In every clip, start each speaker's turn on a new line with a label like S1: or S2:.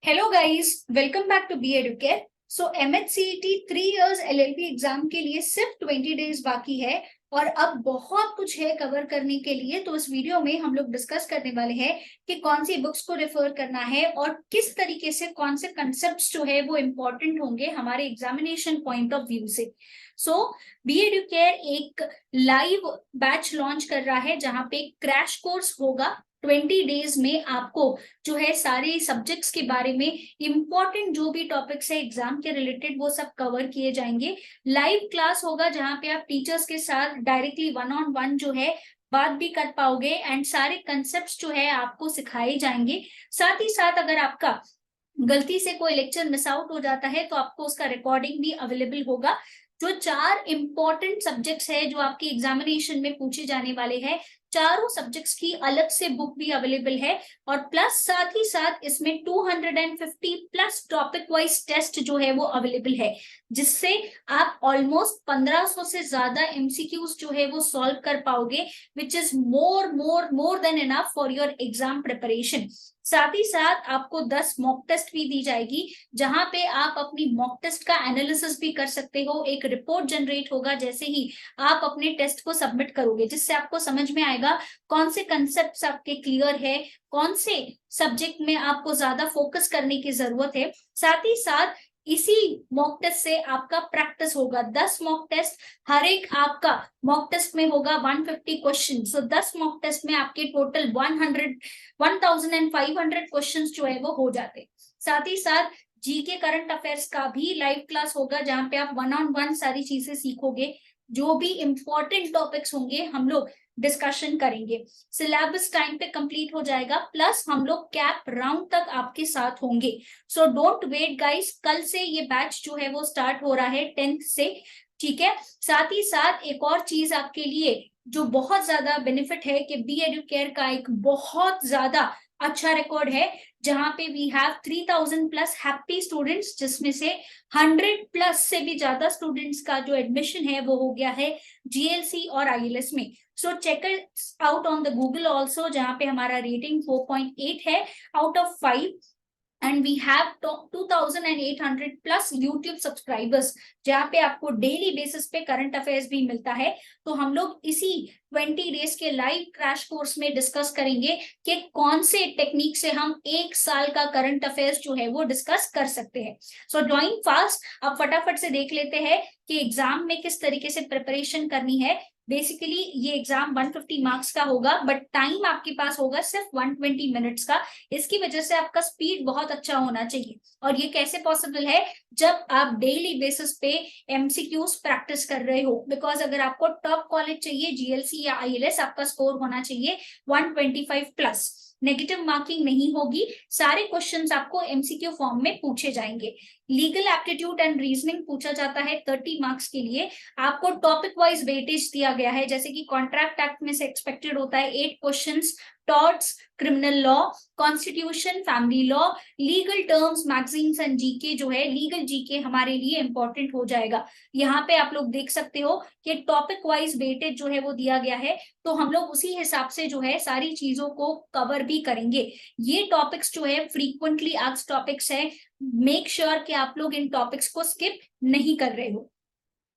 S1: Hello guys, welcome back to B Educare. So MHCET 3 years LLB exam के लिए सिर्फ 20 days बाकी है और अब बहुत कुछ है कवर करने के लिए। तो इस वीडियो में हम लोग डिस्कस करने वाले हैं कि कौन सी बुक्स को रेफर करना है और किस तरीके से कौन से कंसेप्ट्स जो है वो इम्पोर्टेंट होंगे हमारे एग्जामिनेशन पॉइंट ऑफ व्यू से। सो बी एडुकेयर एक लाइव बैच लॉन्च कर रहा है जहां पे क्रैश कोर्स होगा। 20 डेज में आपको जो है सारे सब्जेक्ट्स के बारे में इंपॉर्टेंट जो भी टॉपिक्स है एग्जाम के रिलेटेड वो सब कवर किए जाएंगे। लाइव क्लास होगा जहां पे आप टीचर्स के साथ डायरेक्टली वन ऑन वन जो है बात भी कर पाओगे एंड सारे कंसेप्ट्स जो है आपको सिखाए जाएंगे। साथ ही साथ अगर आपका गलती से कोई लेक्चर मिस आउट हो जाता है तो आपको उसका रिकॉर्डिंग भी अवेलेबल होगा। जो 4 इंपॉर्टेंट सब्जेक्ट्स है जो आपके एग्जामिनेशन में पूछे जाने वाले हैं, चारों सब्जेक्ट्स की अलग से बुक भी अवेलेबल है और प्लस साथ ही साथ इसमें 250 प्लस टॉपिक वाइज टेस्ट जो है वो अवेलेबल है, जिससे आप ऑलमोस्ट 1500 से ज्यादा एमसीक्यूज जो है वो सॉल्व कर पाओगे, which is more more more than enough for your exam preparation. साथ ही साथ आपको 10 मॉक टेस्ट भी दी जाएगी जहां पे आप अपनी मॉक टेस्ट का एनालिसिस भी कर सकते हो। एक रिपोर्ट जनरेट होगा जैसे ही आप अपने टेस्ट को सबमिट करोगे, जिससे आपको समझ में आएगा कौन से कंसेप्ट्स आपके क्लियर है, कौन से सब्जेक्ट में आपको ज्यादा फोकस करने की जरूरत है। साथ ही साथ इसी मॉक टेस्ट से आपका प्रैक्टिस होगा। 10 मॉक टेस्ट, हर एक आपका मॉक टेस्ट में होगा 150 क्वेश्चन। सो 10 मॉक टेस्ट में आपके टोटल 1500 क्वेश्चन जो है वो हो जाते। साथ ही साथ जीके करंट अफेयर्स का भी लाइव क्लास होगा जहां पे आप वन ऑन वन सारी चीजें सीखोगे। जो भी इंपॉर्टेंट टॉपिक्स होंगे हम लोग डिस्कशन करेंगे। सिलेबस टाइम पे कंप्लीट हो जाएगा, प्लस हम लोग कैप राउंड तक आपके साथ होंगे। सो डोंट वेट गाइस, कल से ये बैच जो है वो स्टार्ट हो रहा है 10th से। ठीक है, साथ ही साथ एक और चीज आपके लिए जो बहुत ज्यादा बेनिफिट है कि बी एडुकेयर का एक बहुत ज्यादा अच्छा रिकॉर्ड है जहां पे we have 3000 plus happy students, जिसमें से 100 प्लस से भी ज्यादा स्टूडेंट्स का जो एडमिशन है वो हो गया है जीएलसी और आईएलएस में। So check it out on the Google also, जहां पे हमारा रेटिंग 4.8 है out of 5 and we have 2800 plus YouTube subscribers, जहाँ पे आपको डेली बेसिस पे करंट अफेयर्स भी मिलता है। तो हम लोग इसी 20 डेज के लाइव क्रैश कोर्स में डिस्कस करेंगे कि कौन से टेक्निक से हम एक साल का करंट अफेयर्स जो है वो डिस्कस कर सकते हैं। सो ज्वाइन फास्ट। अब फटाफट से देख लेते हैं कि एग्जाम में किस तरीके से प्रिपरेशन करनी है। बेसिकली ये एग्जाम 150 मार्क्स का होगा, बट टाइम आपके पास होगा सिर्फ 120 मिनट्स का। इसकी वजह से आपका स्पीड बहुत अच्छा होना चाहिए। और ये कैसे पॉसिबल है? जब आप डेली बेसिस पे एमसीक्यूज प्रैक्टिस कर रहे हो। बिकॉज अगर आपको टॉप कॉलेज चाहिए, जीएलसी या आईएलएस, आपका स्कोर होना चाहिए 125 प्लस। नेगेटिव मार्किंग नहीं होगी, सारे क्वेश्चंस आपको एमसीक्यू फॉर्म में पूछे जाएंगे। लीगल एप्टीट्यूड एंड रीजनिंग पूछा जाता है 30 मार्क्स के लिए। आपको टॉपिक वाइज वेटेज दिया गया है, जैसे कि कॉन्ट्रैक्ट एक्ट में से एक्सपेक्टेड होता है 8 questions, torts, criminal law, constitution, family law, legal terms, magazines and GK जो है लीगल जीके हमारे लिए इंपॉर्टेंट हो जाएगा। यहाँ पे आप लोग देख सकते हो कि टॉपिक वाइज वेटेज जो है वो दिया गया है, तो हम लोग उसी हिसाब से जो है सारी चीजों को कवर भी करेंगे। ये टॉपिक्स जो है फ्रीक्वेंटली आस्क्ड टॉपिक्स है, मेक श्योर कि आप लोग इन टॉपिक्स को स्किप नहीं कर रहे हो।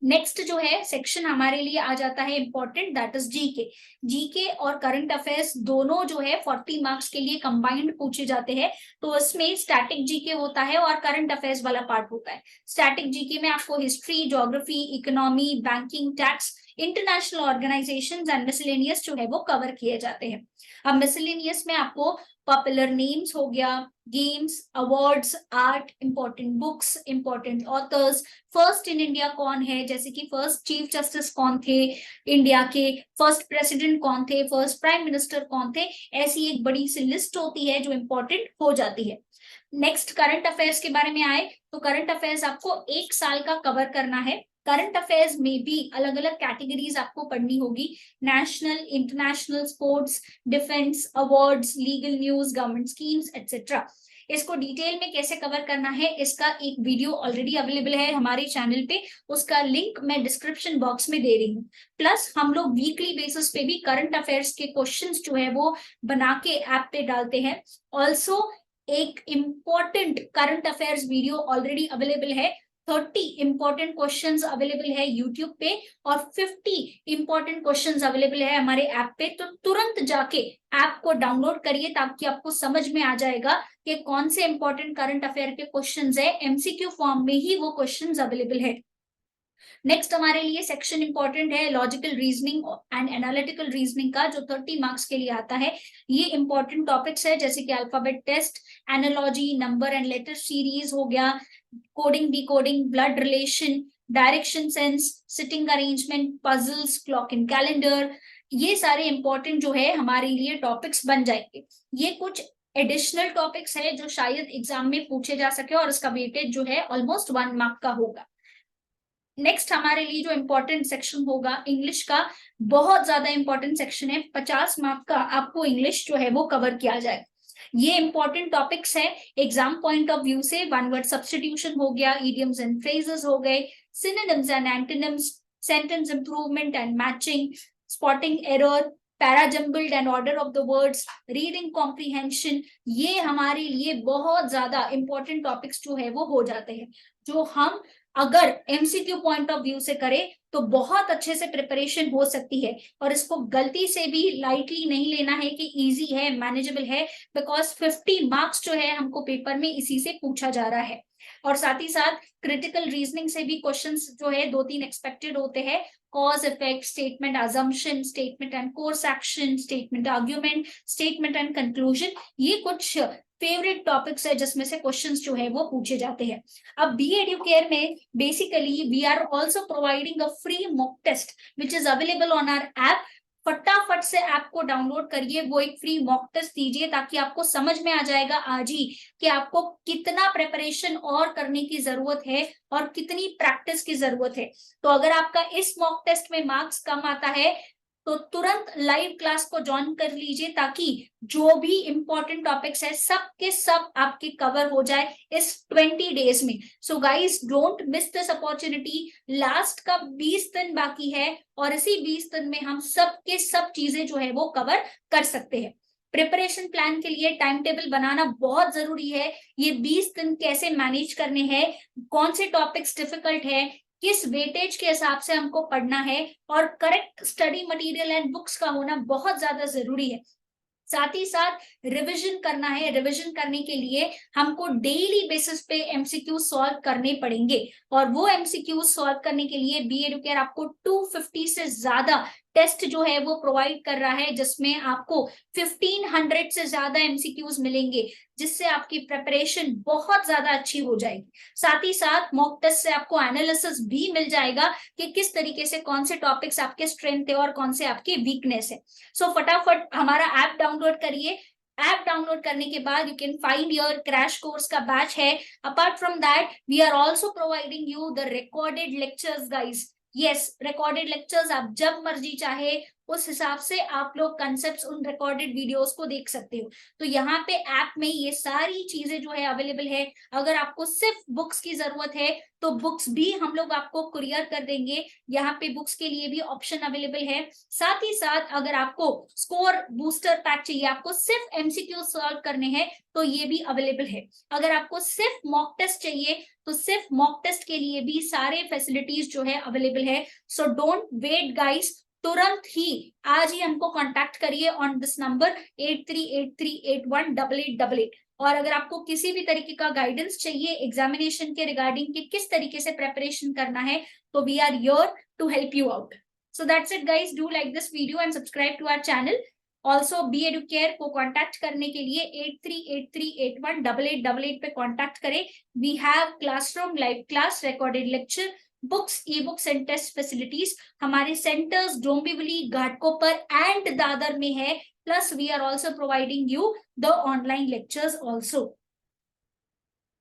S1: नेक्स्ट जो है सेक्शन हमारे लिए आ जाता है important, that is GK. GK और करंट अफेयर्स दोनों जो है 40 मार्क्स के लिए कंबाइंड पूछे जाते हैं। तो इसमें स्टैटिक जीके होता है और करंट अफेयर्स वाला पार्ट होता है। स्टैटिक जीके में आपको history, geography, economy, banking, tax, international organisations and miscellaneous जो है वो कवर किए जाते हैं। अब मिसलेनियस में आपको पॉपुलर नेम्स हो गया, games, awards, art, important books, important authors, first in India कौन है, जैसे कि फर्स्ट चीफ जस्टिस कौन थे इंडिया के, फर्स्ट प्रेसिडेंट कौन थे, फर्स्ट प्राइम मिनिस्टर कौन थे, ऐसी एक बड़ी सी लिस्ट होती है जो इंपॉर्टेंट हो जाती है। नेक्स्ट करंट अफेयर्स के बारे में आए तो करंट अफेयर्स आपको एक साल का कवर करना है। करंट अफेयर्स में भी अलग अलग कैटेगरीज आपको पढ़नी होगी, national, international, sports, defence, awards, legal news, government schemes etcetera. इसको डिटेल में कैसे कवर करना है इसका एक वीडियो ऑलरेडी अवेलेबल है हमारे चैनल पे, उसका लिंक मैं डिस्क्रिप्शन बॉक्स में दे रही हूँ। प्लस हम लोग वीकली बेसिस पे भी करंट अफेयर्स के क्वेश्चंस जो है वो बना के ऐप पे डालते हैं। ऑल्सो एक important current affairs video already available है, 30 इंपॉर्टेंट क्वेश्चंस अवेलेबल है यूट्यूब पे और 50 इंपॉर्टेंट क्वेश्चंस अवेलेबल है हमारे ऐप पे। तो तुरंत जाके ऐप को डाउनलोड करिए ताकि आपको समझ में आ जाएगा कि कौन से इंपॉर्टेंट करंट अफेयर के क्वेश्चंस है, एमसीक्यू फॉर्म में ही वो क्वेश्चंस अवेलेबल है। नेक्स्ट हमारे लिए सेक्शन इंपॉर्टेंट है logical reasoning and analytical reasoning का, जो 30 मार्क्स के लिए आता है। ये इंपॉर्टेंट टॉपिक्स है जैसे कि alphabet test, analogy, number and letter series हो गया, coding decoding, blood relation, direction sense, sitting arrangement, puzzles, clock and calendar, ये सारे इंपॉर्टेंट जो है हमारे लिए टॉपिक्स बन जाएंगे। ये कुछ एडिशनल टॉपिक्स है जो शायद एग्जाम में पूछे जा सके और इसका वेटेज जो है ऑलमोस्ट 1 मार्क का होगा। नेक्स्ट हमारे लिए जो इंपॉर्टेंट सेक्शन होगा इंग्लिश का, बहुत ज्यादा इंपॉर्टेंट सेक्शन है, 50 मार्क का आपको इंग्लिश जो है वो कवर किया जाए। ये इंपॉर्टेंट टॉपिक्स है एग्जाम पॉइंट ऑफ व्यू से। वन वर्ड सब्स्टिट्यूशन हो गया, इडियम्स एंड फ्रेजेस हो गए, synonyms and antonyms, sentence improvement and matching, spotting error, parajumbled and order of the words, reading comprehension, ये हमारे लिए बहुत ज्यादा इंपॉर्टेंट टॉपिक्स जो है वो हो जाते हैं, जो हम अगर एमसीक्यू पॉइंट ऑफ व्यू से करें तो बहुत अच्छे से प्रिपरेशन हो सकती है। और इसको गलती से भी लाइटली नहीं लेना है कि इजी है, मैनेजेबल है, बिकॉज 50 मार्क्स जो है हमको पेपर में इसी से पूछा जा रहा है। और साथ ही साथ क्रिटिकल रीजनिंग से भी क्वेश्चंस जो है 2-3 एक्सपेक्टेड होते हैं, cause effect, statement assumption, statement and course action, statement argument, statement and conclusion, ये कुछ फेवरेट टॉपिक्स है जिसमें से क्वेश्चंस जो है वो पूछे जाते हैं। अब बी एडुकेयर में basically we are also providing a free mock test which is available on our app. फटाफट से ऐप को डाउनलोड करिए, वो एक फ्री मॉक टेस्ट दीजिए ताकि आपको समझ में आ जाएगा आज ही कि आपको कितना प्रिपरेशन और करने की जरूरत है और कितनी प्रैक्टिस की जरूरत है। तो अगर आपका इस मॉक टेस्ट में मार्क्स कम आता है तो तुरंत लाइव क्लास को ज्वाइन कर लीजिए ताकि जो भी इंपॉर्टेंट टॉपिक्स है सब के सब आपके कवर हो जाए इस 20 डेज में। So guys don't miss this opportunity. Last का 20 दिन बाकी है और इसी 20 दिन में हम सब के सब चीजें जो है वो कवर कर सकते हैं। प्रिपरेशन प्लान के लिए टाइम टेबल बनाना बहुत जरूरी है। ये 20 दिन कैसे मैनेज करने हैं, कौन से टॉपिक्स डिफिकल्ट है, किस वेटेज के हिसाब से हमको पढ़ना है, और correct study material and books का होना बहुत ज्यादा जरूरी है। साथ ही साथ रिवीजन करना है। रिवीजन करने के लिए हमको डेली बेसिस पे एमसीक्यू सॉल्व करने पड़ेंगे और वो एमसीक्यू सॉल्व करने के लिए बी एडुकेयर आपको 250 से ज्यादा टेस्ट जो है वो प्रोवाइड कर रहा है, जिसमें आपको 1500 से ज्यादा एमसीक्यूज मिलेंगे, जिससे आपकी प्रिपरेशन बहुत ज्यादा अच्छी हो जाएगी। साथ ही साथ मॉक टेस्ट से आपको एनालिसिस भी मिल जाएगा कि किस तरीके से कौन से टॉपिक्स आपके स्ट्रेंथ है और कौन से आपके वीकनेस है। सो फटाफट हमारा ऐप डाउनलोड करिए। ऐप डाउनलोड करने के बाद you can find your crash course का बैच है। Apart from that we are also providing you the recorded lectures guys. Yes, recorded lectures आप जब मर्जी चाहे उस हिसाब से आप लोग कंसेप्ट्स उन रिकॉर्डेड वीडियोस को देख सकते हो। तो यहाँ पे ऐप में ये सारी चीजें जो है अवेलेबल है। अगर आपको सिर्फ बुक्स की जरूरत है तो बुक्स भी हम लोग आपको कुरियर कर देंगे। यहाँ पे बुक्स के लिए भी ऑप्शन अवेलेबल है। साथ ही साथ अगर आपको स्कोर बूस्टर पैक चाहिए, आपको सिर्फ एमसीक्यू सॉल्व करने हैं, तो ये भी अवेलेबल है। अगर आपको सिर्फ मॉक टेस्ट चाहिए तो सिर्फ मॉक टेस्ट के लिए भी सारे फैसिलिटीज जो है अवेलेबल है। सो डोंट वेट गाइस, तुरंत ही आज ही हमको कांटेक्ट करिए ऑन दिस नंबर 8383818888। और अगर आपको किसी भी तरीके का गाइडेंस चाहिए एग्जामिनेशन के रिगार्डिंग कि किस तरीके से प्रेपरेशन करना है, तो we are here to help you out. So that's it guys, do like this video and subscribe to our channel. Also B Educare को कांटेक्ट करने के लिए 8383818888 पे कांटेक्ट करें। We have classroom, live class, recorded lecture, books, e books and test facilities. हमारे centres Dombivli, Ghatkopar and Dadar में है। Plus we are also providing you the online lectures also.